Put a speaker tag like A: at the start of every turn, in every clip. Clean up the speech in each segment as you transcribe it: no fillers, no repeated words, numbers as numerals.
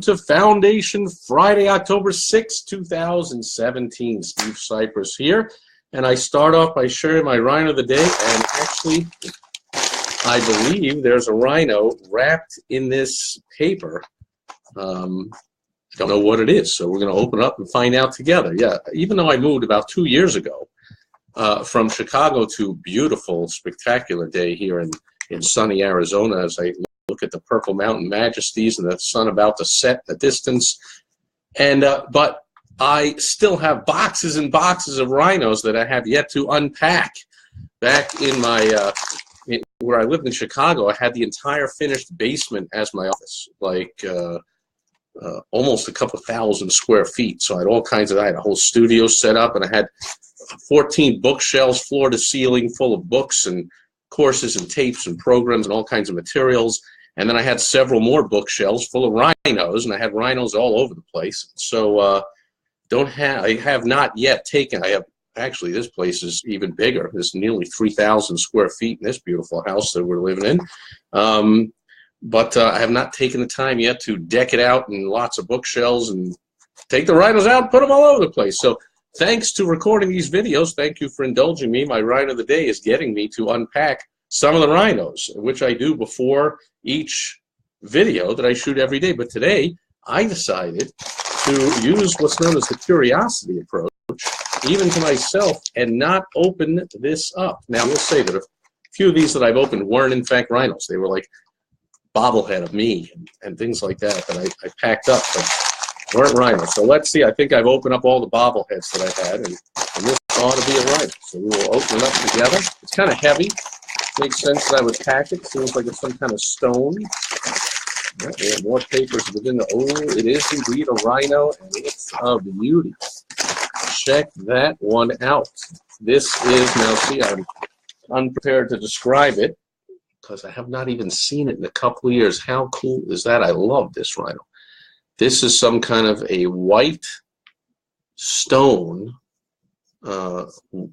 A: to Foundation Friday, October 6, 2017. Steve Sipress here, and I start off by sharing my rhino of the day, and actually, I believe there's a rhino wrapped in this paper. Don't know what it is, so we're going to open it up and find out together. Yeah, even though I moved about 2 years ago from Chicago to beautiful, spectacular day here in sunny Arizona, as I look at the purple mountain majesties and the sun about to set in the distance. And but I still have boxes and boxes of rhinos that I have yet to unpack. Back in my where I lived in Chicago, I had the entire finished basement as my office, like almost a couple thousand square feet. So I had all kinds of, I had a whole studio set up, and I had 14 bookshelves, floor to ceiling, full of books and courses and tapes and programs and all kinds of materials. And then I had several more bookshelves full of rhinos, and I had rhinos all over the place. So I have not yet taken, actually this place is even bigger. There's nearly 3,000 square feet in this beautiful house that we're living in. But I have not taken the time yet to deck it out in lots of bookshelves and take the rhinos out and put them all over the place. So thanks to recording these videos, thank you for indulging me. My rhino of the day is getting me to unpack some of the rhinos, which I do before each video that I shoot every day. But today, I decided to use what's known as the curiosity approach, even to myself, and not open this up. Now, I will say that a few of these that I've opened weren't, in fact, rhinos. They were like bobblehead of me and things like that I packed up, but weren't rhinos. So let's see. I think I've opened up all the bobbleheads that I had, and this ought to be a rhino. So we will open it up together. It's kind of heavy. Makes sense that I would pack it. Seems like it's some kind of stone. Yeah, we have more papers within the. Oh, it is indeed a rhino, and it's a beauty. Check that one out. This is, now see, I'm unprepared to describe it because I have not even seen it in a couple of years. How cool is that? I love this rhino. This is some kind of a white stone,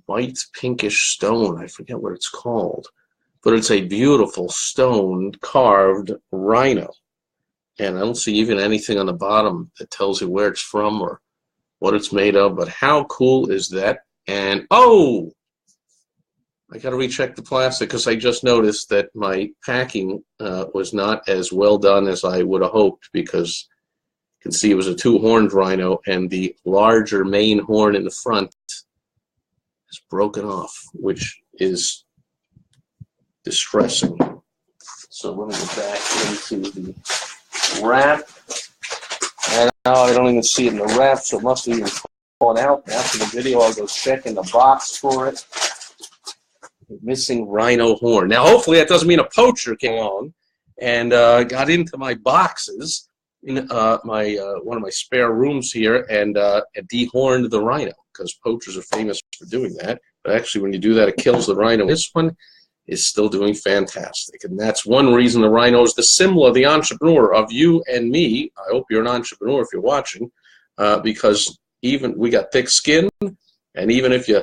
A: white pinkish stone. I forget what it's called, but it's a beautiful stone carved rhino. And I don't see even anything on the bottom that tells you where it's from or what it's made of, but how cool is that? And oh, I got to recheck the plastic because I just noticed that my packing was not as well done as I would have hoped, because you can see it was a two-horned rhino, and the larger main horn in the front is broken off, which is distressing. So let me get back into the wrap. And now I don't even see it in the wrap, so it must have even fallen out. After the video, I'll go check in the box for it. Missing rhino horn. Now, hopefully that doesn't mean a poacher came along and got into my boxes in one of my spare rooms here and dehorned the rhino, because poachers are famous for doing that. But actually, when you do that, it kills the rhino. This one is still doing fantastic, and that's one reason the rhino is the symbol of the entrepreneur, of you and me. I hope you're an entrepreneur if you're watching, because even we got thick skin, and even if you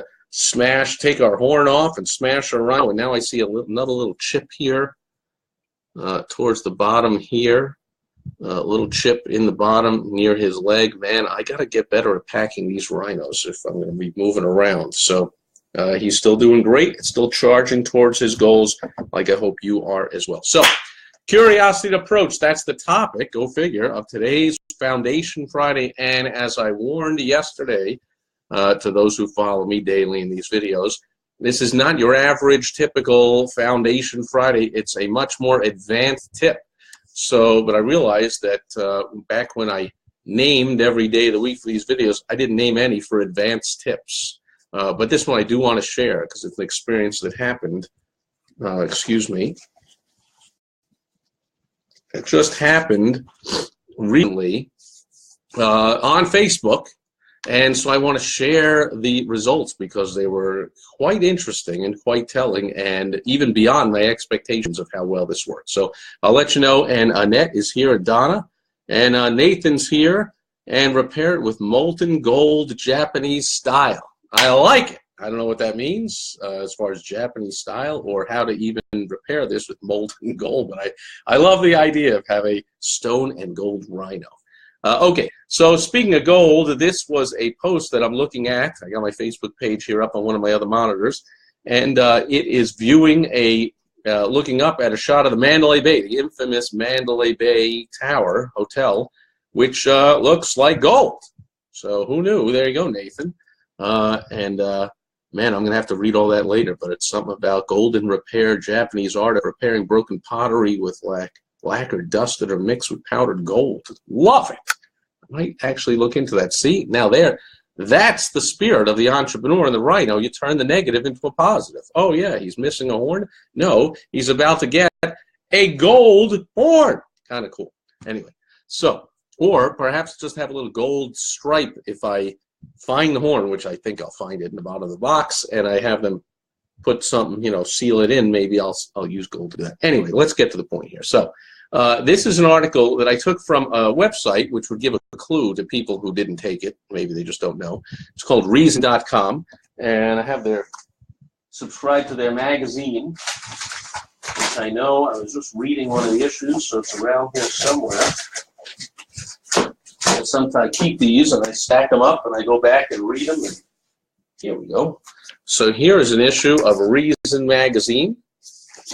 A: take our horn off and smash our rhino, and now I see another little chip here towards the bottom here, a little chip in the bottom near his leg. Man, I got to get better at packing these rhinos if I'm going to be moving around. So he's still doing great. It's still charging towards his goals, like I hope you are as well. So, curiosity approach, that's the topic, go figure, of today's Foundation Friday. And as I warned yesterday, to those who follow me daily in these videos, this is not your average typical Foundation Friday. It's a much more advanced tip. So, but I realized that back when I named every day of the week for these videos, I didn't name any for advanced tips. But this one I do want to share because it's an experience that happened. Excuse me. It just happened recently on Facebook. And so I want to share the results because they were quite interesting and quite telling, and even beyond my expectations of how well this worked. So I'll let you know. And Annette is here, Donna, and Nathan's here, and repair it with molten gold Japanese style. I like it. I don't know what that means as far as Japanese style or how to even repair this with molten gold, but I love the idea of having a stone and gold rhino. Okay, so speaking of gold, this was a post that I'm looking at. I got my Facebook page here up on one of my other monitors, and it is viewing looking up at a shot of the Mandalay Bay, the infamous Mandalay Bay Tower Hotel, which looks like gold. So who knew? There you go, Nathan. Man, I'm going to have to read all that later, but it's something about golden repair, Japanese art of repairing broken pottery with lacquer dusted or mixed with powdered gold. Love it. I might actually look into that. See, now that's the spirit of the entrepreneur in the right. You turn the negative into a positive. Oh, yeah, he's missing a horn? No, he's about to get a gold horn. Kind of cool. Anyway, so, or perhaps just have a little gold stripe if I find the horn, which I think I'll find it in the bottom of the box, and I have them put something, seal it in. Maybe I'll use gold to do that. Anyway, let's get to the point here. So this is an article that I took from a website which would give a clue to people who didn't take it. Maybe they just don't know. It's called reason.com, and I have subscribed to their magazine, which I know I was just reading one of the issues, so it's around here somewhere. Sometimes I keep these and I stack them up and I go back and read them. And here we go. So here is an issue of Reason magazine.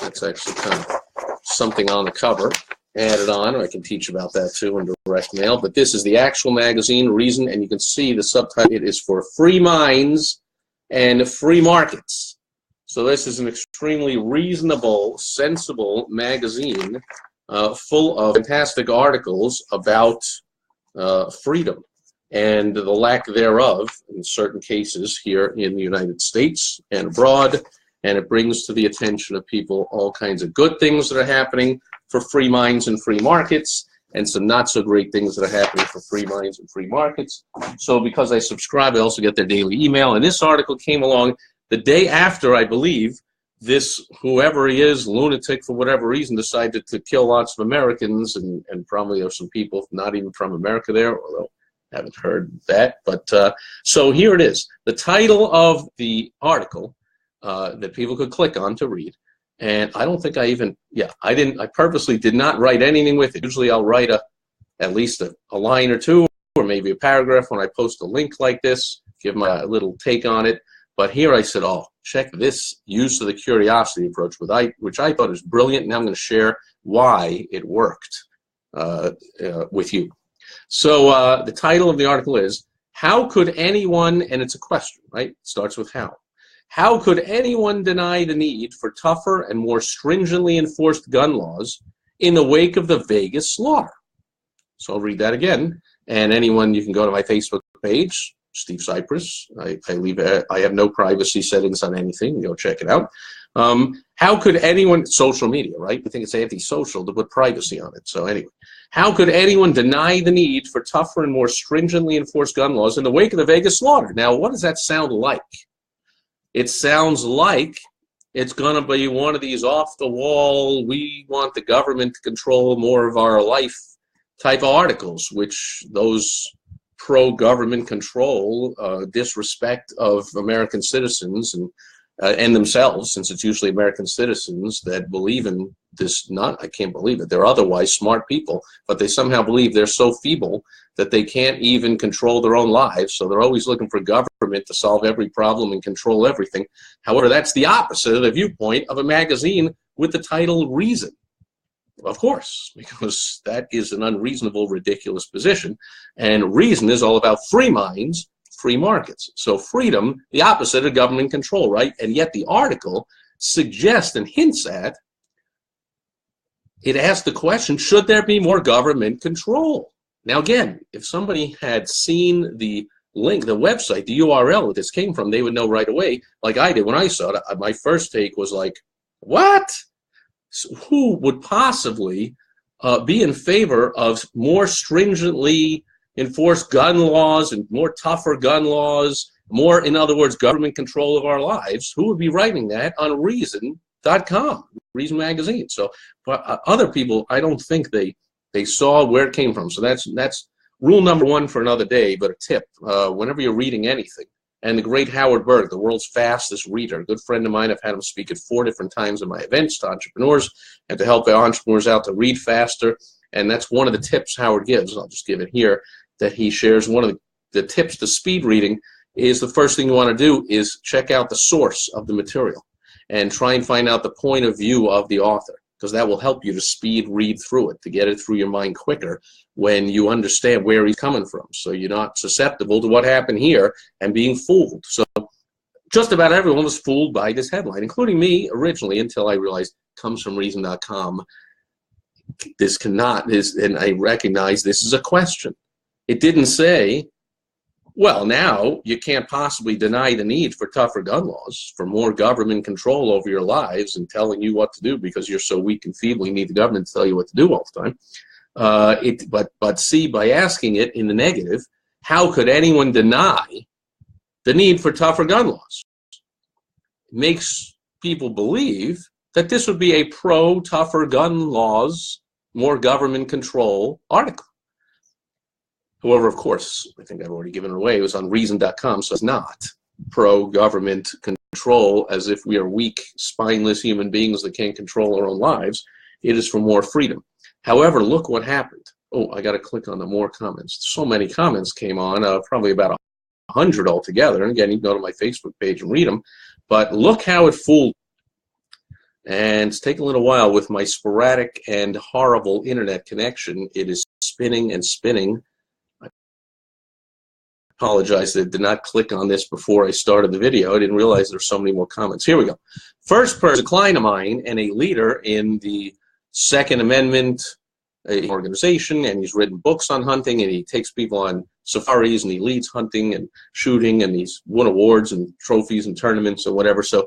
A: That's actually kind of something on the cover added on. I can teach about that too in direct mail. But this is the actual magazine, Reason, and you can see the subtitle. It is for free minds and free markets. So this is an extremely reasonable, sensible magazine full of fantastic articles about freedom and the lack thereof in certain cases here in the United States and abroad, and it brings to the attention of people all kinds of good things that are happening for free minds and free markets, and some not so great things that are happening for free minds and free markets. So because I subscribe, I also get their daily email, and this article came along the day after, I believe, this, whoever he is, lunatic for whatever reason, decided to kill lots of Americans, and probably there's some people not even from America there, although I haven't heard that. But so here it is. The title of the article that people could click on to read, and I don't think I purposely did not write anything with it. Usually I'll write at least a line or two, or maybe a paragraph when I post a link like this, give my little take on it. But here I said, oh, check this use of the curiosity approach, which I thought is brilliant, and I'm going to share why it worked with you. So the title of the article is, how could anyone, and it's a question, right? It starts with how. How could anyone deny the need for tougher and more stringently enforced gun laws in the wake of the Vegas slaughter? So I'll read that again, and anyone, you can go to my Facebook page, Steve Sipress. I have no privacy settings on anything. Go check it out. How could anyone, social media, right? I think it's anti-social to put privacy on it. So anyway, how could anyone deny the need for tougher and more stringently enforced gun laws in the wake of the Vegas slaughter? Now, what does that sound like? It sounds like it's going to be one of these off-the-wall, we want the government to control more of our life type of articles, which those pro-government control, disrespect of American citizens and themselves, since it's usually American citizens that believe in this. I can't believe it. They're otherwise smart people, but they somehow believe they're so feeble that they can't even control their own lives, so they're always looking for government to solve every problem and control everything. However, that's the opposite of the viewpoint of a magazine with the title Reason. Of course, because that is an unreasonable, ridiculous position. And Reason is all about free minds, free markets. So freedom, the opposite of government control, right? And yet the article suggests and hints at, it asks the question, should there be more government control? Now again, if somebody had seen the link, the website, the URL that this came from, they would know right away, like I did when I saw it. My first take was like, what? So who would possibly be in favor of more stringently enforced gun laws and more tougher gun laws, more, in other words, government control of our lives? Who would be writing that on Reason.com, Reason magazine? So other people, I don't think they saw where it came from. So that's rule number one for another day, but a tip, whenever you're reading anything. And the great Howard Berg, the world's fastest reader, a good friend of mine. I've had him speak at 4 different times in my events to entrepreneurs and to help our entrepreneurs out to read faster. And that's one of the tips Howard gives. I'll just give it here, that he shares. One of the tips to speed reading is the first thing you want to do is check out the source of the material and try and find out the point of view of the author, because that will help you to speed read through it, to get it through your mind quicker when you understand where he's coming from, so you're not susceptible to what happened here and being fooled. So just about everyone was fooled by this headline, including me originally, until I realized it comes from reason.com. This cannot, and I recognize this is a question. It didn't say, well, now you can't possibly deny the need for tougher gun laws, for more government control over your lives and telling you what to do because you're so weak and feeble you need the government to tell you what to do all the time. But see, by asking it in the negative, how could anyone deny the need for tougher gun laws? It makes people believe that this would be a pro-tougher gun laws, more government control article. However, of course, I think I've already given it away. It was on reason.com, so it's not pro-government control as if we are weak, spineless human beings that can't control our own lives. It is for more freedom. However, look what happened. Oh, I got to click on the more comments. So many comments came on, probably about 100 altogether. And again, you can go to my Facebook page and read them. But look how it fooled. And it's taken a little while with my sporadic and horrible internet connection. It is spinning and spinning. I apologize that I did not click on this before I started the video. I didn't realize there were so many more comments. Here we go. First person, a client of mine and a leader in the Second Amendment organization, and he's written books on hunting, and he takes people on safaris, and he leads hunting and shooting, and he's won awards and trophies and tournaments and whatever. So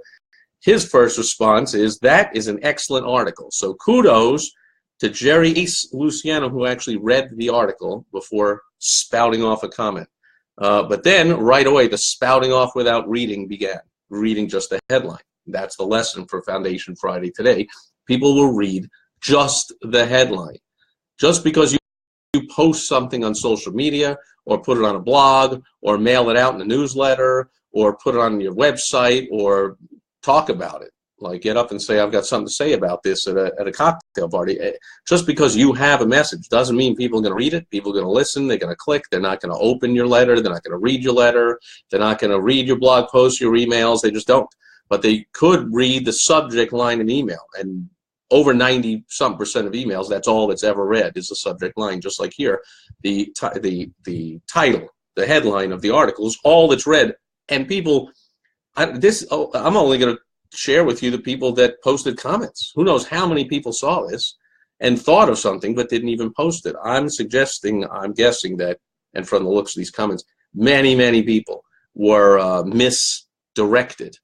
A: his first response is, that is an excellent article. So kudos to Jerry Luciano, who actually read the article before spouting off a comment. But then right away, the spouting off without reading began, reading just the headline. That's the lesson for Foundation Friday today. People will read just the headline. Just because you post something on social media or put it on a blog or mail it out in a newsletter or put it on your website or talk about it, like get up and say, I've got something to say about this at a cocktail party. Just because you have a message doesn't mean people are going to read it. People are going to listen. They're going to click. They're not going to open your letter. They're not going to read your letter. They're not going to read your blog posts, your emails. They just don't. But they could read the subject line in email. And over 90-some% of emails, that's all that's ever read is the subject line. Just like here, the title, the headline of the article is all that's read. And people, I'm only going to share with you the people that posted comments. Who knows how many people saw this and thought of something but didn't even post it. I'm guessing that, and from the looks of these comments, many people were misdirected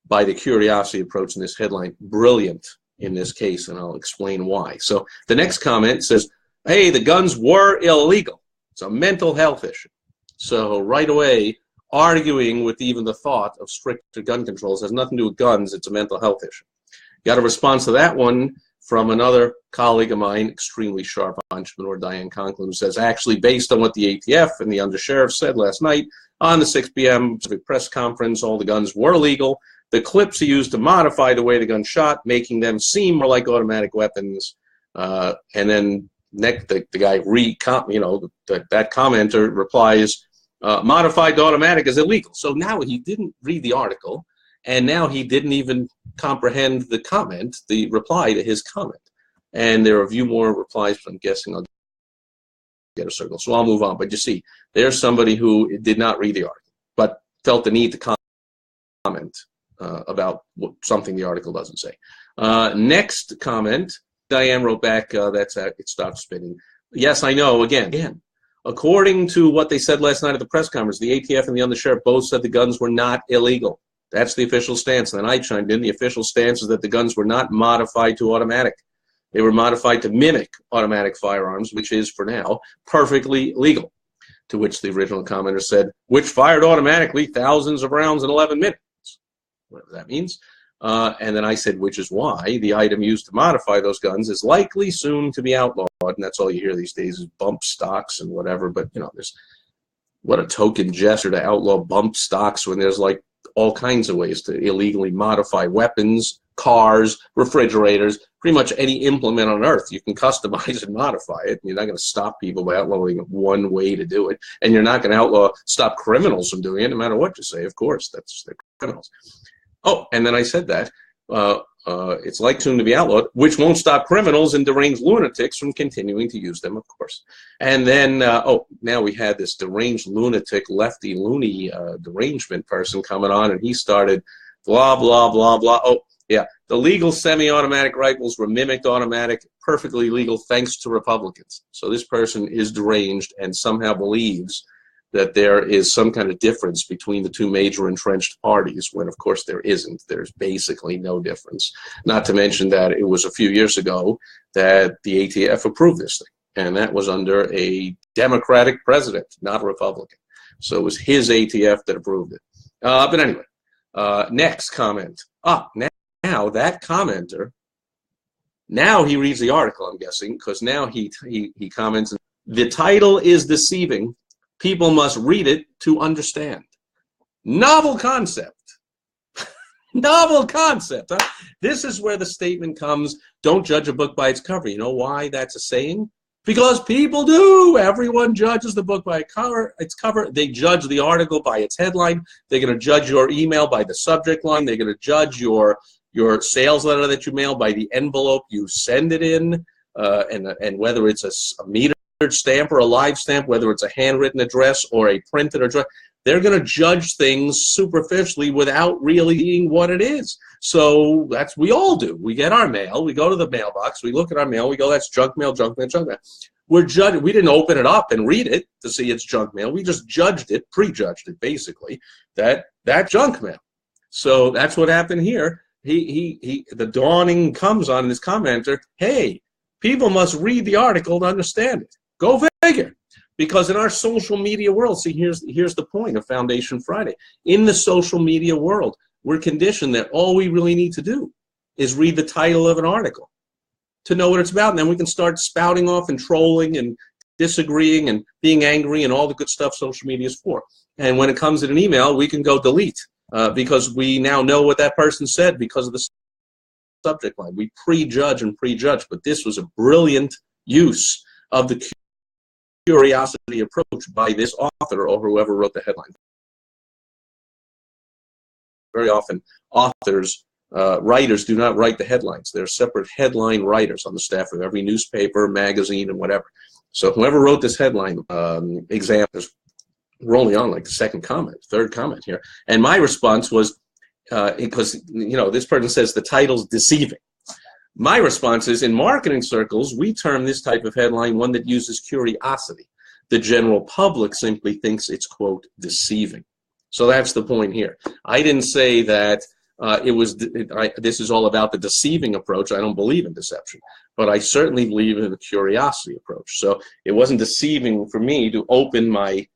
A: by the curiosity approach in this headline. Brilliant in this case, and I'll explain why. So the next comment says, hey, the guns were illegal. It's a mental health issue. So right away, arguing with even the thought of stricter gun controls has nothing to do with guns. It's a mental health issue. Got a response to that one from another colleague of mine, extremely sharp entrepreneur, Diane Conklin, who says, actually, based on what the ATF and the undersheriff said last night on the 6 p.m. press conference, all the guns were legal. The clips are used to modify the way the gun shot, making them seem more like automatic weapons. And then the guy, that commenter replies, modified to automatic is illegal. So now he didn't read the article, and now he didn't even comprehend the comment, the reply to his comment. And there are a few more replies, but I'm guessing I'll get a circle. So I'll move on. But you see, there's somebody who did not read the article, but felt the need to comment about something the article doesn't say. Next comment, Diane wrote back, that's it stopped spinning. Yes, I know, again. According to what they said last night at the press conference, the ATF and the undersheriff both said the guns were not illegal. That's the official stance. And then I chimed in, the official stance is that the guns were not modified to automatic. They were modified to mimic automatic firearms, which is, for now, perfectly legal. To which the original commenter said, which fired automatically thousands of rounds in 11 minutes. Whatever that means. And then I said, which is why the item used to modify those guns is likely soon to be outlawed. And that's all you hear these days is bump stocks and whatever. But, there's what a token gesture to outlaw bump stocks when there's like all kinds of ways to illegally modify weapons, cars, refrigerators, pretty much any implement on earth. You can customize and modify it. You're not going to stop people by outlawing one way to do it. And you're not going to stop criminals from doing it, no matter what you say. Of course, they're criminals. Oh, and then I said that. It's like soon to be outlawed, which won't stop criminals and deranged lunatics from continuing to use them, of course. And then, now we had this deranged lunatic, lefty loony derangement person coming on, and he started blah, blah, blah, blah. Oh, yeah, the legal semi-automatic rifles were mimicked automatic, perfectly legal thanks to Republicans. So this person is deranged and somehow believes that there is some kind of difference between the two major entrenched parties, when of course there isn't. There's basically no difference. Not to mention that it was a few years ago that the ATF approved this thing, and that was under a Democratic president, not a Republican. So it was his ATF that approved it. But anyway, next comment. Now that commenter, now he reads the article, I'm guessing, because now he comments, the title is deceiving. People must read it to understand. Novel concept. Novel concept. Huh? This is where the statement comes, don't judge a book by its cover. You know why that's a saying? Because people do. Everyone judges the book by its cover. They judge the article by its headline. They're going to judge your email by the subject line. They're going to judge your sales letter that you mail by the envelope you send it in, and whether it's a meter stamp or a live stamp, whether it's a handwritten address or a printed address, they're going to judge things superficially without really being what it is. So that's we all do. We get our mail, we go to the mailbox, we look at our mail, we go, that's junk mail, junk mail, junk mail. We're judging. We didn't open it up and read it to see it's junk mail. We just judged it, prejudged it, basically, that junk mail. So that's what happened here. The dawning comes on this commenter, hey, people must read the article to understand it. Go figure. Because in our social media world, see, here's the point of Foundation Friday. In the social media world, we're conditioned that all we really need to do is read the title of an article to know what it's about. And then we can start spouting off and trolling and disagreeing and being angry and all the good stuff social media is for. And when it comes in an email, we can go delete because we now know what that person said because of the subject line. We prejudge and prejudge, but this was a brilliant use of the curiosity approach by this author or whoever wrote the headline. Very often, authors, writers do not write the headlines. There are separate headline writers on the staff of every newspaper, magazine, and whatever. So whoever wrote this headline, examples, we're only on like the third comment here. And my response was, because this person says the title's deceiving. My response is, in marketing circles, we term this type of headline one that uses curiosity. The general public simply thinks it's, quote, deceiving. So that's the point here. I didn't say that this is all about the deceiving approach. I don't believe in deception. But I certainly believe in the curiosity approach. So it wasn't deceiving for me to open my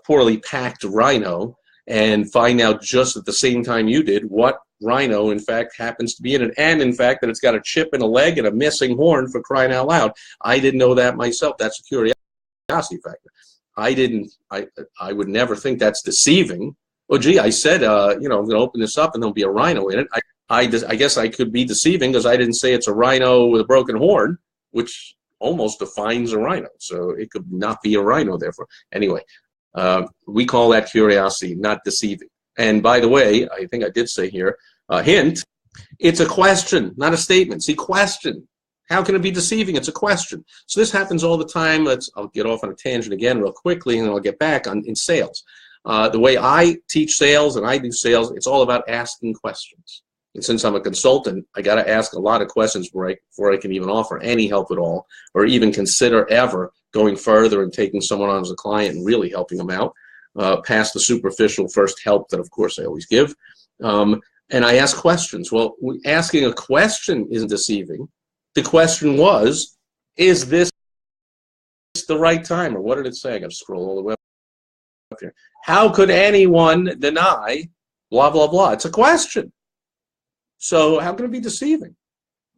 A: poorly packed Rhino and find out just at the same time you did what Rhino, in fact, happens to be in it, and in fact that it's got a chip in a leg and a missing horn, for crying out loud. I didn't know that myself. That's a curiosity factor. I would never think that's deceiving. Well, gee, I said, I'm going to open this up and there'll be a rhino in it. I guess I could be deceiving because I didn't say it's a rhino with a broken horn, which almost defines a rhino. So it could not be a rhino, therefore. Anyway, we call that curiosity, not deceiving. And by the way, I think I did say here, hint, it's a question, not a statement. See, question. How can it be deceiving? It's a question. So this happens all the time. I'll get off on a tangent again real quickly, and then I'll get back in sales. The way I teach sales and I do sales, it's all about asking questions. And since I'm a consultant, I got to ask a lot of questions before I can even offer any help at all, or even consider ever going further and taking someone on as a client and really helping them out. Past the superficial first help that, of course, I always give. And I ask questions. Well, asking a question isn't deceiving. The question was, is this the right time? Or what did it say? I got to scroll all the way up here. How could anyone deny blah, blah, blah? It's a question. So how can it be deceiving?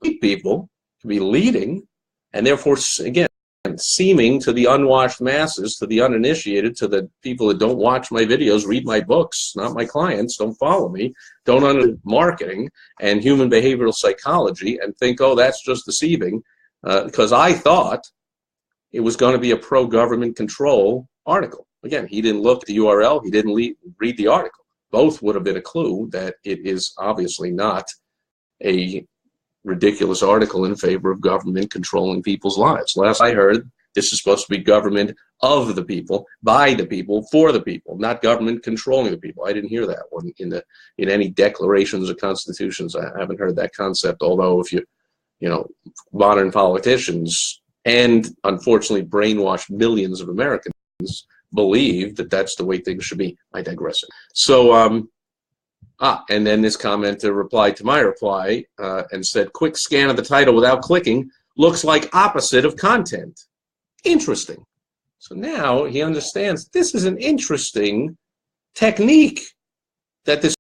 A: People can be leading, and therefore, again, seeming to the unwashed masses, to the uninitiated, to the people that don't watch my videos, read my books, not my clients, don't follow me, don't understand marketing and human behavioral psychology, and think, oh, that's just deceiving, because I thought it was going to be a pro-government control article. Again, he didn't look at the URL, he didn't read the article. Both would have been a clue that it is obviously not a ridiculous article in favor of government controlling people's lives. Last I heard, this is supposed to be government of the people, by the people, for the people, not government controlling the people. I didn't hear that one in any declarations or constitutions. I haven't heard that concept, although if you know, modern politicians and unfortunately brainwashed millions of Americans believe that that's the way things should be. I digress. So, and then this commenter replied to my reply and said, quick scan of the title without clicking looks like opposite of content. Interesting. So now he understands this is an interesting technique that this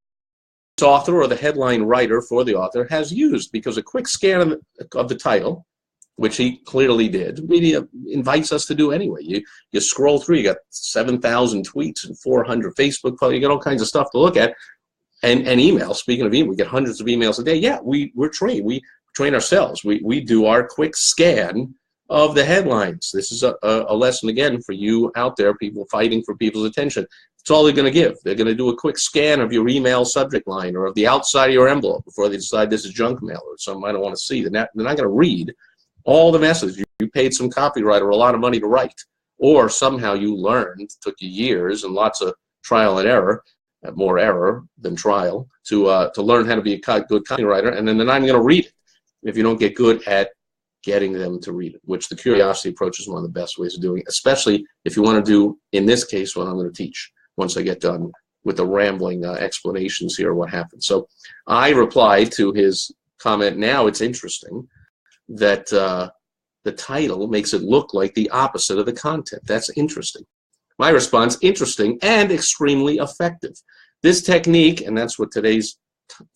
A: author or the headline writer for the author has used, because a quick scan of the title, which he clearly did, media invites us to do anyway. You scroll through, you got 7,000 tweets and 400 Facebook posts, you got all kinds of stuff to look at. And email, speaking of email, we get hundreds of emails a day. Yeah, we're trained. We train ourselves. We do our quick scan of the headlines. This is a lesson, again, for you out there, people fighting for people's attention. It's all they're going to give. They're going to do a quick scan of your email subject line or of the outside of your envelope before they decide this is junk mail or something I don't want to see. They're not going to read all the messages. You paid some copywriter a lot of money to write, or somehow you learned, took you years and lots of trial and error, more error than trial, to learn how to be a good copywriter, and then they're not even going to read it if you don't get good at getting them to read it, which the curiosity approach is one of the best ways of doing it, especially if you want to do, in this case, what I'm going to teach once I get done with the rambling explanations here of what happened. So I replied to his comment, now it's interesting that the title makes it look like the opposite of the content. That's interesting. My response, interesting and extremely effective. This technique, and that's what today's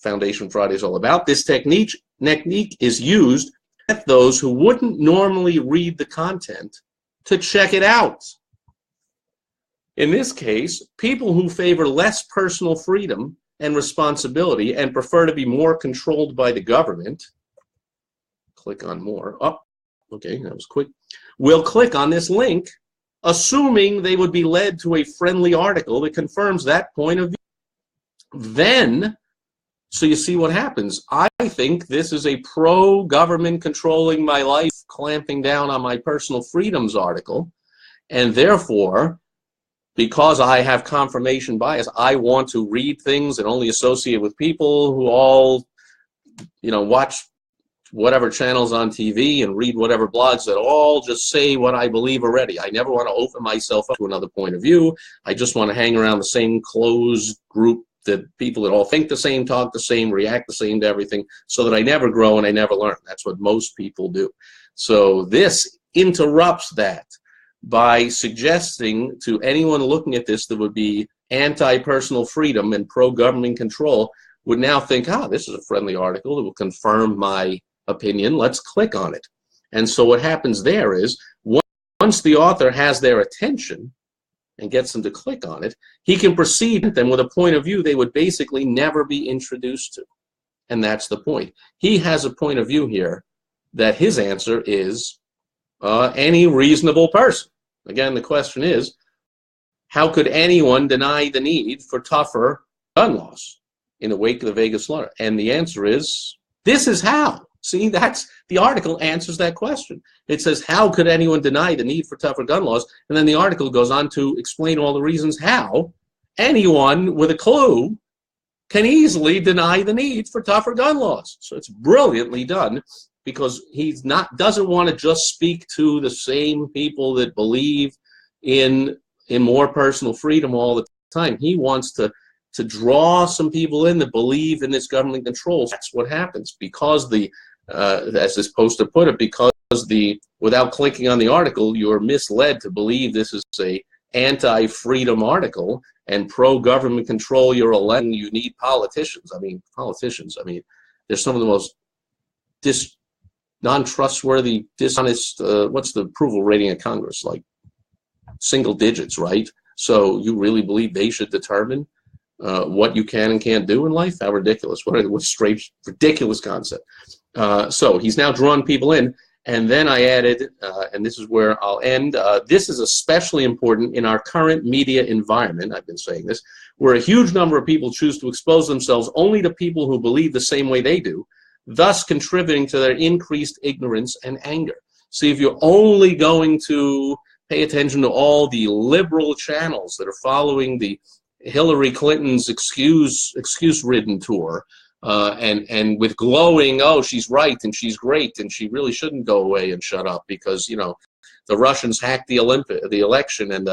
A: Foundation Friday is all about, this technique is used at those who wouldn't normally read the content to check it out. In this case, people who favor less personal freedom and responsibility and prefer to be more controlled by the government, click on more, oh, okay, that was quick, will click on this link assuming they would be led to a friendly article that confirms that point of view. Then, so you see what happens. I think this is a pro-government controlling my life, clamping down on my personal freedoms article, and therefore, because I have confirmation bias, I want to read things and only associate with people who all, you know, watch whatever channels on TV and read whatever blogs that all just say what I believe already. I never want to open myself up to another point of view. I just want to hang around the same closed group, that people that all think the same, talk the same, react the same to everything, so that I never grow and I never learn. That's what most people do. So this interrupts that by suggesting to anyone looking at this that would be anti-personal freedom and pro-government control would now think, this is a friendly article that will confirm my opinion, let's click on it. And so what happens there is, once the author has their attention and gets them to click on it, he can proceed then with a point of view they would basically never be introduced to. And that's the point. He has a point of view here that his answer is any reasonable person. Again, the question is, how could anyone deny the need for tougher gun laws in the wake of the Vegas slaughter? And the answer is, this is how. See, that's the article answers that question. It says, how could anyone deny the need for tougher gun laws? And then the article goes on to explain all the reasons how anyone with a clue can easily deny the need for tougher gun laws. So it's brilliantly done, because he's doesn't want to just speak to the same people that believe in more personal freedom all the time. He wants to draw some people in that believe in this government control. That's what happens, because as this poster put it, because without clicking on the article, you're misled to believe this is a anti-freedom article and pro-government control. You're electing, you need politicians. I mean, they're some of the most non-trustworthy, dishonest, what's the approval rating of Congress? Like single digits, right? So you really believe they should determine what you can and can't do in life? How ridiculous. What a straight, ridiculous concept. So he's now drawn people in. And then I added, and this is where I'll end, this is especially important in our current media environment, I've been saying this, where a huge number of people choose to expose themselves only to people who believe the same way they do, thus contributing to their increased ignorance and anger. See, if you're only going to pay attention to all the liberal channels that are following the Hillary Clinton's excuse-ridden tour, and with glowing, oh, she's right and she's great and she really shouldn't go away and shut up because, you know, the Russians hacked the election and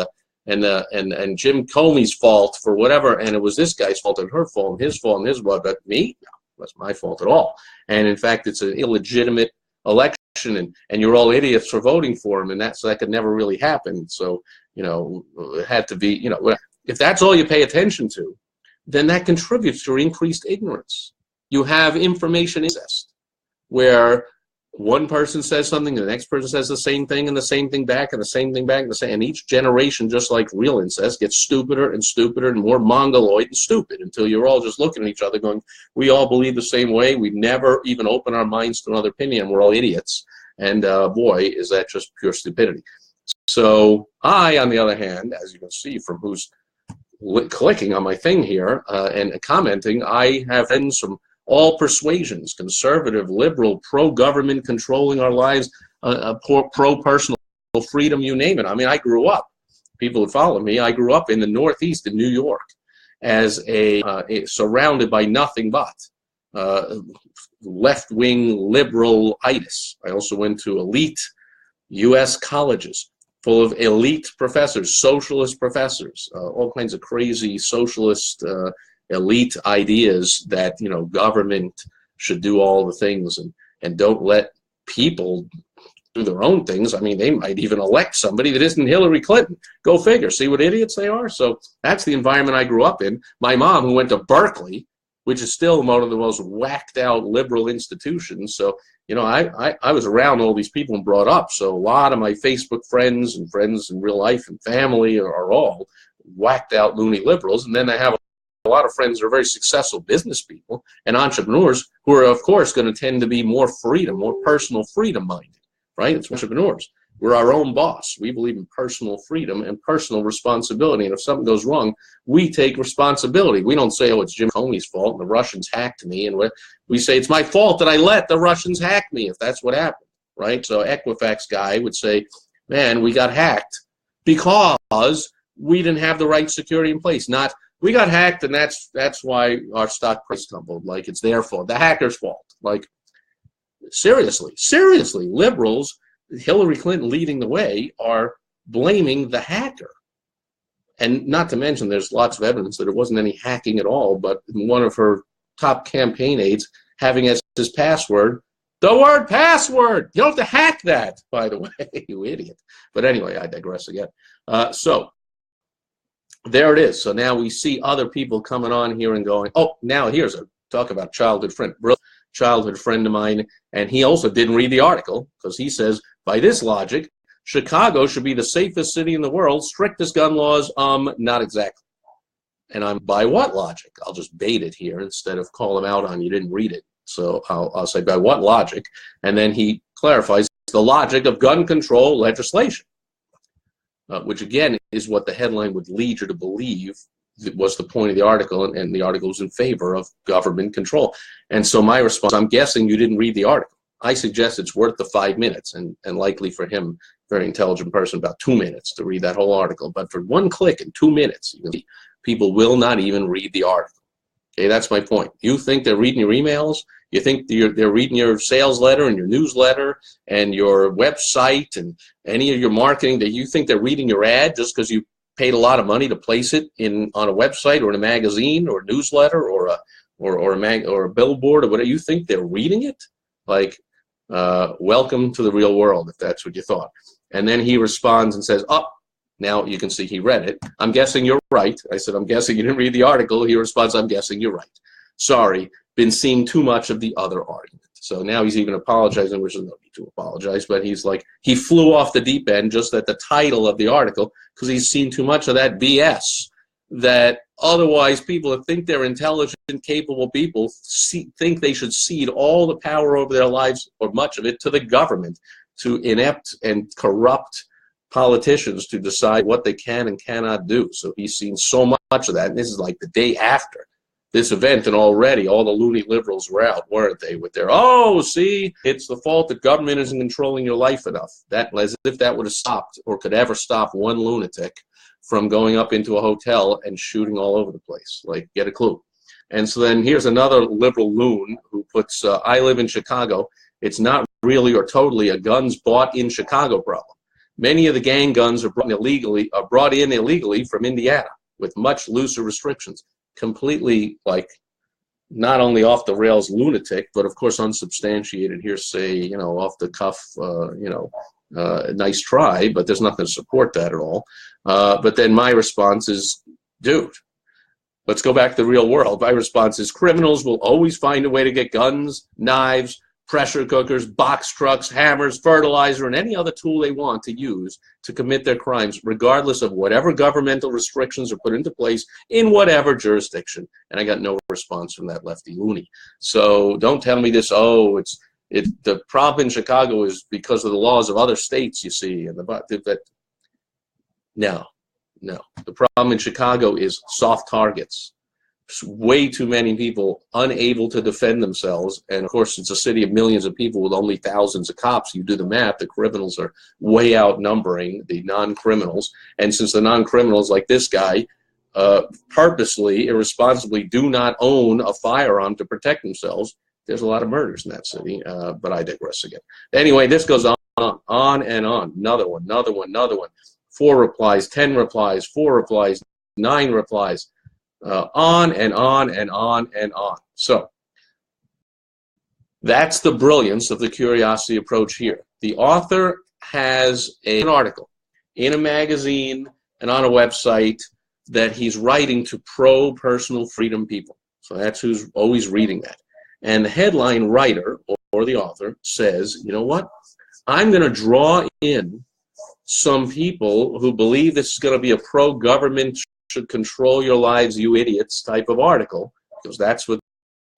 A: Jim Comey's fault for whatever, and it was this guy's fault and her fault and his fault and his fault, but me? No, that's my fault at all. And in fact, it's an illegitimate election and you're all idiots for voting for him, and so that could never really happen. So, you know, it had to be, you know, if that's all you pay attention to, then that contributes to increased ignorance. You have information incest, where one person says something, and the next person says the same thing, and the same thing back, and the same thing back, and the same. And each generation, just like real incest, gets stupider and stupider and more mongoloid and stupid until you're all just looking at each other going, we all believe the same way. We never even open our minds to another opinion. We're all idiots. And boy, is that just pure stupidity. So I, on the other hand, as you can see from who's clicking on my thing here and commenting, I have friends from all persuasions, conservative, liberal, pro-government, controlling our lives, pro-personal freedom, you name it. I mean, I grew up, people who follow me, I grew up in the Northeast in New York as surrounded by nothing but left-wing liberal-itis. I also went to elite U.S. colleges full of elite professors, socialist professors, all kinds of crazy socialist elite ideas that, you know, government should do all the things and don't let people do their own things. I mean, they might even elect somebody that isn't Hillary Clinton. Go figure. See what idiots they are? So that's the environment I grew up in. My mom, who went to Berkeley, which is still one of the most whacked out liberal institutions. So, you know, I was around all these people and brought up. So a lot of my Facebook friends and friends in real life and family are all whacked out loony liberals. And then I have a lot of friends who are very successful business people and entrepreneurs who are, of course, going to tend to be more freedom, more personal freedom minded, right? It's entrepreneurs. We're our own boss. We believe in personal freedom and personal responsibility. And if something goes wrong, we take responsibility. We don't say, oh, it's Jim Comey's fault and the Russians hacked me. And we say, it's my fault that I let the Russians hack me, if that's what happened, right? So Equifax guy would say, man, we got hacked because we didn't have the right security in place. Not, we got hacked and that's why our stock price tumbled. Like, it's their fault, the hacker's fault. Like, seriously, liberals, Hillary Clinton leading the way, are blaming the hacker. And not to mention, there's lots of evidence that it wasn't any hacking at all, but one of her top campaign aides having as his password the word password. You don't have to hack that, by the way, you idiot. But anyway, I digress again. So there it is. So now we see other people coming on here and going, oh, now here's a talk about childhood friend. Childhood friend of mine, and he also didn't read the article because he says, by this logic, Chicago should be the safest city in the world, strictest gun laws, not exactly. And I'm, by what logic? I'll just bait it here instead of call him out on you didn't read it. So I'll say, by what logic? And then he clarifies the logic of gun control legislation, which again is what the headline would lead you to believe was the point of the article, and the article was in favor of government control. And so my response, I'm guessing you didn't read the article. I suggest it's worth the 5 minutes, and likely for him, very intelligent person, about 2 minutes to read that whole article. But for one click in 2 minutes, you can see people will not even read the article. Okay, that's my point. You think they're reading your emails? You think they're reading your sales letter and your newsletter and your website and any of your marketing, that you think they're reading your ad just because you paid a lot of money to place it on a website or in a magazine or a newsletter or a billboard or whatever? You think they're reading it? Like, welcome to the real world, if that's what you thought. And then he responds and says, oh, now you can see he read it. I'm guessing you're right. I said, I'm guessing you didn't read the article. He responds, I'm guessing you're right. Sorry, been seeing too much of the other argument. So now he's even apologizing, which is no need to apologize, but he's like, he flew off the deep end just at the title of the article because he's seen too much of that BS that otherwise people that think they're intelligent, capable people think they should cede all the power over their lives, or much of it, to the government, to inept and corrupt politicians to decide what they can and cannot do. So he's seen so much of that, and this is like the day after this event, and already all the loony liberals were out, weren't they, with their, oh, see, it's the fault that government isn't controlling your life enough. That, as if that would have stopped or could ever stop one lunatic from going up into a hotel and shooting all over the place. Like, get a clue. And so then here's another liberal loon who puts, I live in Chicago. It's not really or totally a guns bought in Chicago problem. Many of the gang guns are brought in illegally from Indiana with much looser restrictions. Completely, like, not only off the rails lunatic, but of course unsubstantiated hearsay, you know, off the cuff, nice try, but there's nothing to support that at all. But then my response is, dude, let's go back to the real world. My response is, criminals will always find a way to get guns, knives, pressure cookers, box trucks, hammers, fertilizer, and any other tool they want to use to commit their crimes, regardless of whatever governmental restrictions are put into place in whatever jurisdiction. And I got no response from that lefty loony. So don't tell me this, oh, the problem in Chicago is because of the laws of other states, you see. And no. The problem in Chicago is soft targets. Way too many people unable to defend themselves, and of course it's a city of millions of people with only thousands of cops. You do the math, the criminals are way outnumbering the non-criminals, and since the non-criminals like this guy purposely, irresponsibly do not own a firearm to protect themselves, there's a lot of murders in that city, but I digress again. Anyway, this goes on and on. Another one. 4 replies, 10 replies, 4 replies, 9 replies. On and on and on and on. So that's the brilliance of the curiosity approach here. The author has an article in a magazine and on a website that he's writing to pro-personal freedom people. So that's who's always reading that. And the headline writer or the author says, you know what? I'm going to draw in some people who believe this is going to be a pro-government should control your lives, you idiots type of article, because that's what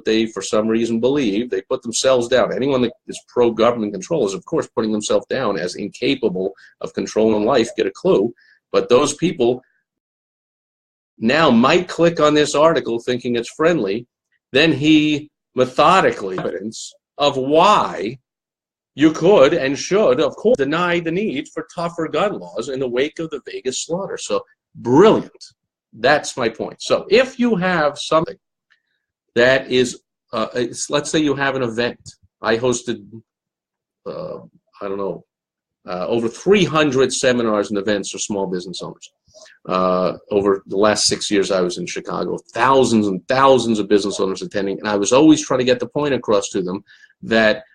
A: they, for some reason, believe. They put themselves down. Anyone that is pro-government control is, of course, putting themselves down as incapable of controlling life. Get a clue. But those people now might click on this article thinking it's friendly. Then he methodically evidence of why you could and should, of course, deny the need for tougher gun laws in the wake of the Vegas slaughter. So brilliant. That's my point. So if you have something that is, let's say you have an event. I hosted, over 300 seminars and events for small business owners. Over the last 6 years I was in Chicago, thousands and thousands of business owners attending, and I was always trying to get the point across to them that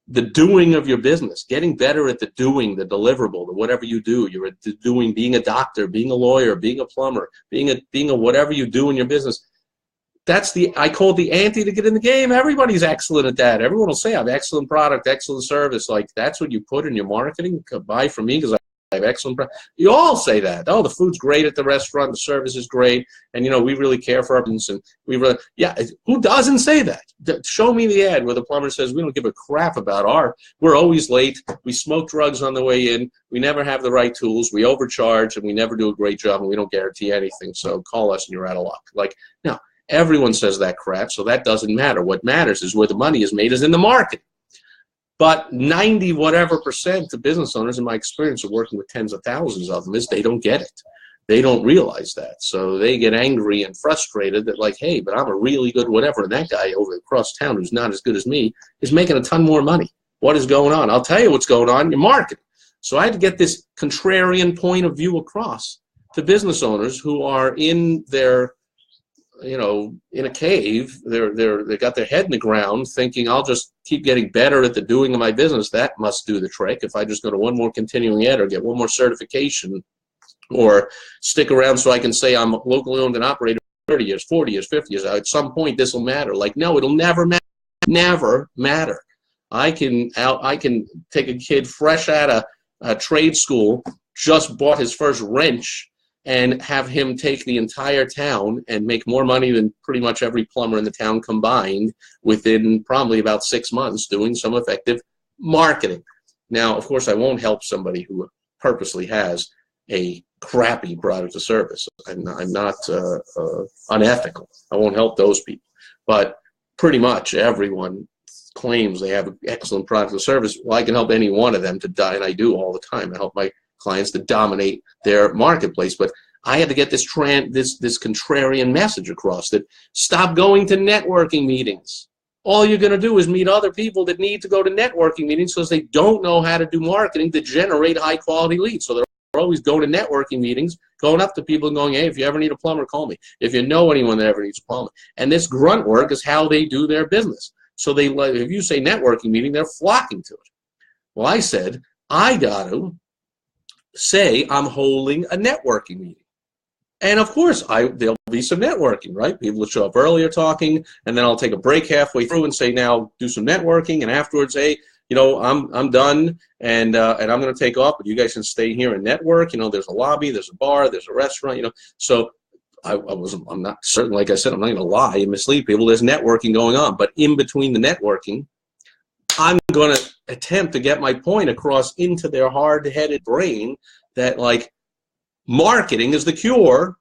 A: the doing of your business, getting better at the doing, the deliverable, the whatever you do, you're doing, being a doctor, being a lawyer, being a plumber, being a whatever you do in your business. That's I call it the ante to get in the game. Everybody's excellent at that. Everyone will say I have excellent product, excellent service. Like that's what you put in your marketing. Buy from me because I have excellent product. You all say that. Oh, the food's great at the restaurant, the service is great, and we really care for our business. And who doesn't say that? Show me the ad where the plumber says we don't give a crap about we're always late, we smoke drugs on the way in, we never have the right tools, we overcharge, and we never do a great job, and we don't guarantee anything. So call us and you're out of luck. Like, no, everyone says that crap, so that doesn't matter. What matters is where the money is made is in the market. But 90% of business owners, in my experience of working with tens of thousands of them, is they don't get it. They don't realize that. So they get angry and frustrated that like, hey, but I'm a really good whatever, and that guy over across town who's not as good as me is making a ton more money. What is going on? I'll tell you what's going on. Your marketing. So I had to get this contrarian point of view across to business owners who are in their in a cave, they got their head in the ground thinking, I'll just keep getting better at the doing of my business. That must do the trick. If I just go to one more continuing ed or get one more certification or stick around so I can say I'm locally owned and operated 30 years, 40 years, 50 years, at some point this will matter. Like, no, it'll never matter. never matter. I can take a kid fresh out of trade school, just bought his first wrench, and have him take the entire town and make more money than pretty much every plumber in the town combined within probably about 6 months doing some effective marketing. Now, of course, I won't help somebody who purposely has a crappy product or service. I'm not unethical. I won't help those people. But pretty much everyone claims they have an excellent product or service. Well, I can help any one of them to die, and I do all the time. I help my clients to dominate their marketplace. But I had to get this contrarian message across, that stop going to networking meetings. All you're going to do is meet other people that need to go to networking meetings because they don't know how to do marketing to generate high-quality leads. So they're always going to networking meetings, going up to people and going, hey, if you ever need a plumber, call me. If you know anyone that ever needs a plumber. And this grunt work is how they do their business. So they, if you say networking meeting, they're flocking to it. Well, I said, I got to say I'm holding a networking meeting. And of course, there'll be some networking, right? People will show up earlier talking, and then I'll take a break halfway through and say, now do some networking, and afterwards, hey, you know, I'm done, and I'm going to take off, but you guys can stay here and network. You know, there's a lobby, there's a bar, there's a restaurant. You know, so I'm not certain. Like I said, I'm not going to lie and mislead people. There's networking going on, but in between the networking, I'm going to attempt to get my point across into their hard-headed brain that, like, marketing is the cure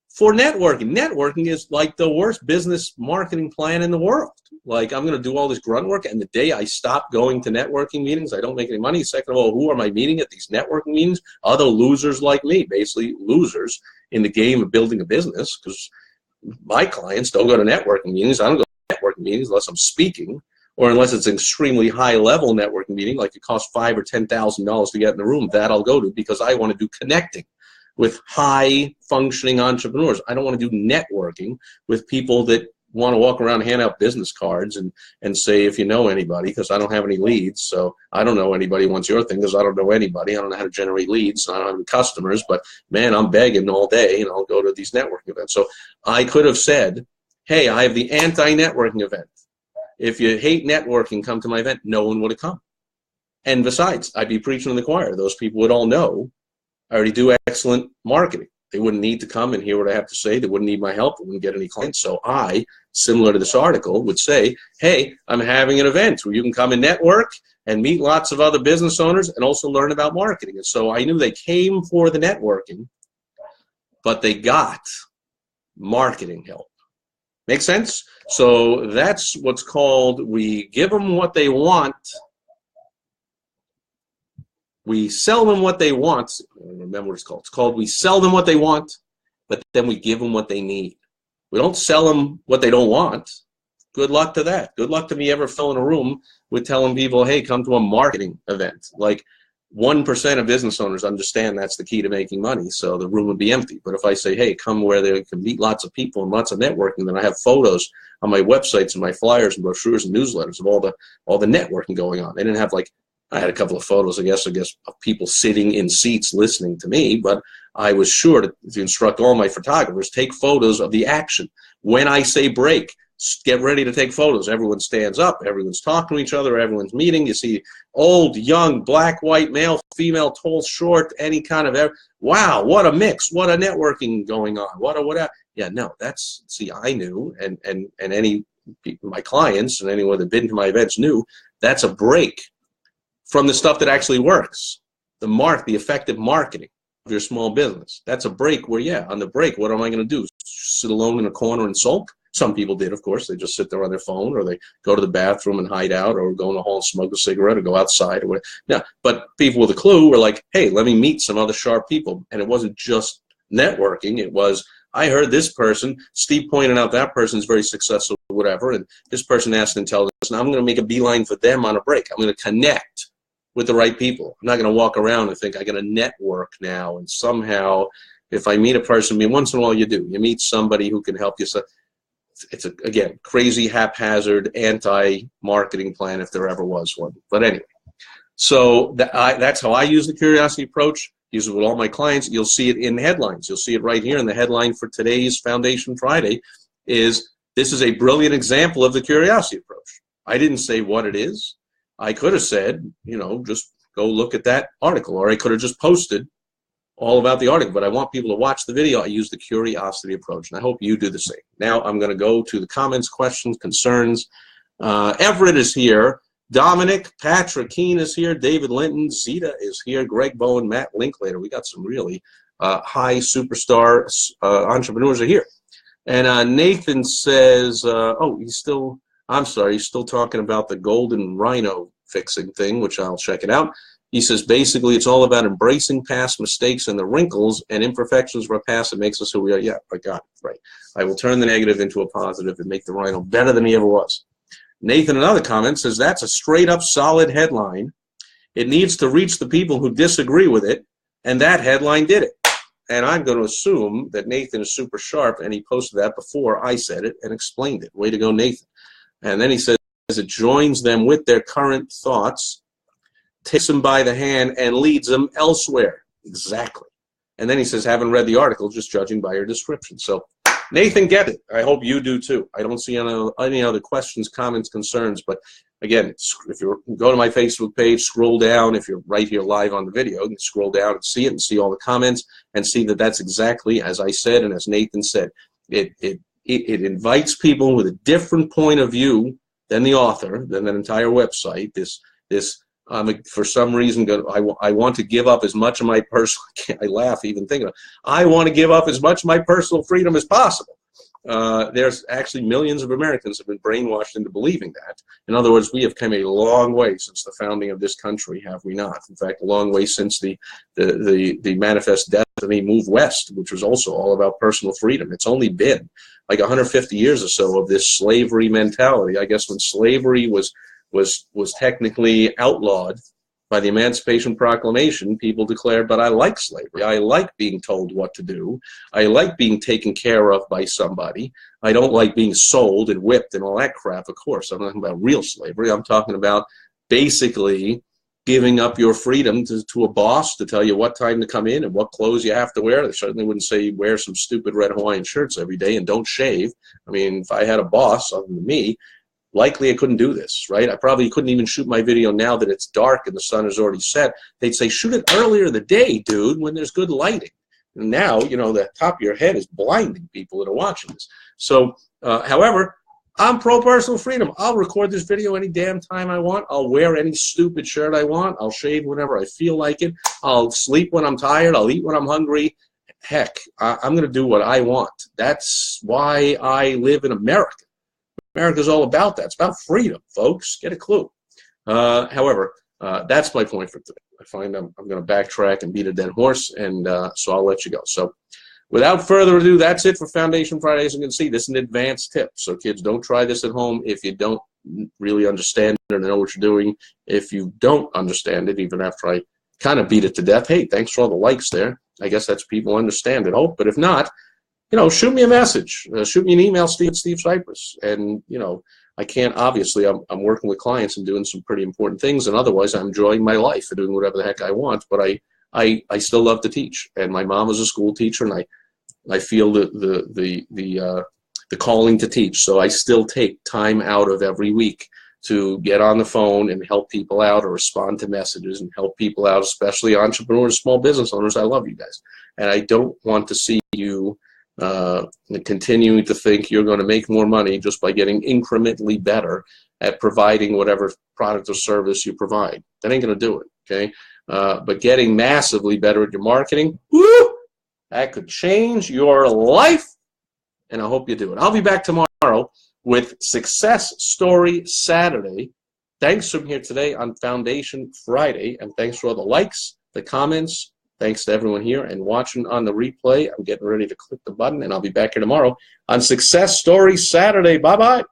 A: for networking. Networking is like the worst business marketing plan in the world. Like, I'm going to do all this grunt work, and the day I stop going to networking meetings, I don't make any money. Second of all, who am I meeting at these networking meetings? Other losers like me, basically losers in the game of building a business, because my clients don't go to networking meetings. I don't go to networking meetings unless I'm speaking, or unless it's an extremely high-level networking meeting, like it costs $5,000 or $10,000 to get in the room. That I'll go to because I want to do connecting with high-functioning entrepreneurs. I don't want to do networking with people that want to walk around and hand out business cards and say, if you know anybody, because I don't have any leads, so I don't know anybody wants your thing because I don't know anybody. I don't know how to generate leads. I don't have any customers, but, man, I'm begging all day, and I'll go to these networking events. So I could have said, hey, I have the anti-networking event. If you hate networking, come to my event. No one would have come. And besides, I'd be preaching to the choir. Those people would all know I already do excellent marketing. They wouldn't need to come and hear what I have to say. They wouldn't need my help. They wouldn't get any clients. So I, similar to this article, would say, hey, I'm having an event where you can come and network and meet lots of other business owners and also learn about marketing. And so I knew they came for the networking, but they got marketing help. Make sense? So that's what's called, we give them what they want. We sell them what they want. I don't remember what it's called. It's called we sell them what they want, but then we give them what they need. We don't sell them what they don't want. Good luck to that. Good luck to me ever filling a room with telling people, hey, come to a marketing event. Like 1% of business owners understand that's the key to making money, so the room would be empty. But if I say, hey, come where they can meet lots of people and lots of networking, then I have photos on my websites and my flyers and brochures and newsletters of all the networking going on. They didn't have, like, I had a couple of photos, I guess, of people sitting in seats listening to me, but I was sure to instruct all my photographers, take photos of the action. When I say break, get ready to take photos. Everyone stands up, everyone's talking to each other, everyone's meeting. You see old, young, black, white, male, female, tall, short, any kind of, wow, what a mix, what a networking going on, what. Yeah, no, that's, see, I knew, and any people, my clients and anyone that been to my events knew, that's a break from the stuff that actually works, the effective marketing of your small business. That's a break where, yeah, on the break, what am I going to do? Sit alone in a corner and sulk? Some people did, of course. They just sit there on their phone, or they go to the bathroom and hide out, or go in the hall and smoke a cigarette, or go outside, or whatever. Yeah, but people with a clue were like, hey, let me meet some other sharp people. And it wasn't just networking. It was, I heard this person, Steve pointed out that person's very successful, whatever, and this person asked intelligence, and I'm going to make a beeline for them on a break. I'm going to connect with the right people. I'm not going to walk around and think I got to network now, and somehow if I meet a person, I mean, once in a while you do. You meet somebody who can help you. So it's again, crazy, haphazard, anti-marketing plan if there ever was one. But anyway, so that's how I use the curiosity approach. Use it with all my clients. You'll see it in headlines. You'll see it right here in the headline for today's Foundation Friday is, this is a brilliant example of the curiosity approach. I didn't say what it is. I could have said, just go look at that article, or I could have just posted all about the article, but I want people to watch the video. I use the curiosity approach, and I hope you do the same. Now I'm going to go to the comments, questions, concerns. Everett is here. Dominic, Patrick Keene is here. David Linton, Zeta is here. Greg Bowen, Matt Linklater. We got some really high superstar entrepreneurs are here. And Nathan says, he's still talking about the golden rhino fixing thing, which I'll check it out. He says, basically, it's all about embracing past mistakes and the wrinkles and imperfections of our past that makes us who we are. Yeah, I got it. Right. I will turn the negative into a positive and make the rhino better than he ever was. Nathan, another comment, says, that's a straight-up solid headline. It needs to reach the people who disagree with it, and that headline did it. And I'm going to assume that Nathan is super sharp, and he posted that before I said it and explained it. Way to go, Nathan. And then he says, it joins them with their current thoughts, takes them by the hand, and leads them elsewhere. Exactly. And then he says, haven't read the article, just judging by your description. So Nathan, get it. I hope you do too. I don't see any other questions, comments, concerns. But again, if you go to my Facebook page, scroll down. If you're right here live on the video, you can scroll down and see it and see all the comments and see that that's exactly as I said and as Nathan said. It invites people with a different point of view than the author, than that entire website. For some reason, I want to give up as much of my personal, I laugh even thinking of it. I want to give up as much of my personal freedom as possible. There's actually millions of Americans have been brainwashed into believing that. In other words, we have come a long way since the founding of this country, have we not? In fact, a long way since the Manifest Destiny Move West, which was also all about personal freedom. It's only been like 150 years or so of this slavery mentality. I guess when slavery was technically outlawed by the Emancipation Proclamation, people declared, but I like slavery. I like being told what to do. I like being taken care of by somebody. I don't like being sold and whipped and all that crap, of course. I'm not talking about real slavery. I'm talking about basically giving up your freedom to a boss to tell you what time to come in and what clothes you have to wear. They certainly wouldn't say wear some stupid red Hawaiian shirts every day and don't shave. I mean, if I had a boss other than me, likely I couldn't do this, right? I probably couldn't even shoot my video now that it's dark and the sun is already set. They'd say, shoot it earlier in the day, dude, when there's good lighting. And now, the top of your head is blinding people that are watching this. So, however, I'm pro-personal freedom. I'll record this video any damn time I want. I'll wear any stupid shirt I want. I'll shave whenever I feel like it. I'll sleep when I'm tired. I'll eat when I'm hungry. Heck, I'm going to do what I want. That's why I live in America. America's all about that. It's about freedom, folks. Get a clue. However, that's my point for today. I find I'm going to backtrack and beat a dead horse, and so I'll let you go. So without further ado, that's it for Foundation Fridays. You can see this is an advanced tip. So kids, don't try this at home if you don't really understand it or know what you're doing. If you don't understand it, even after I kind of beat it to death, hey, thanks for all the likes there. I guess that's people understand it. Hope, but if not, shoot me a message. Shoot me an email, Steve Sipress. And, I can't, obviously, I'm working with clients and doing some pretty important things, and otherwise I'm enjoying my life and doing whatever the heck I want, but I still love to teach. And my mom was a school teacher, and I feel the calling to teach. So I still take time out of every week to get on the phone and help people out or respond to messages and help people out, especially entrepreneurs, small business owners. I love you guys. And I don't want to see you continuing to think you're going to make more money just by getting incrementally better at providing whatever product or service you provide. That ain't going to do it, okay? But getting massively better at your marketing, woo, that could change your life, and I hope you do it. I'll be back tomorrow with Success Story Saturday. Thanks for being here today on Foundation Friday, and thanks for all the likes, the comments. Thanks to everyone here and watching on the replay. I'm getting ready to click the button, and I'll be back here tomorrow on Success Story Saturday. Bye-bye.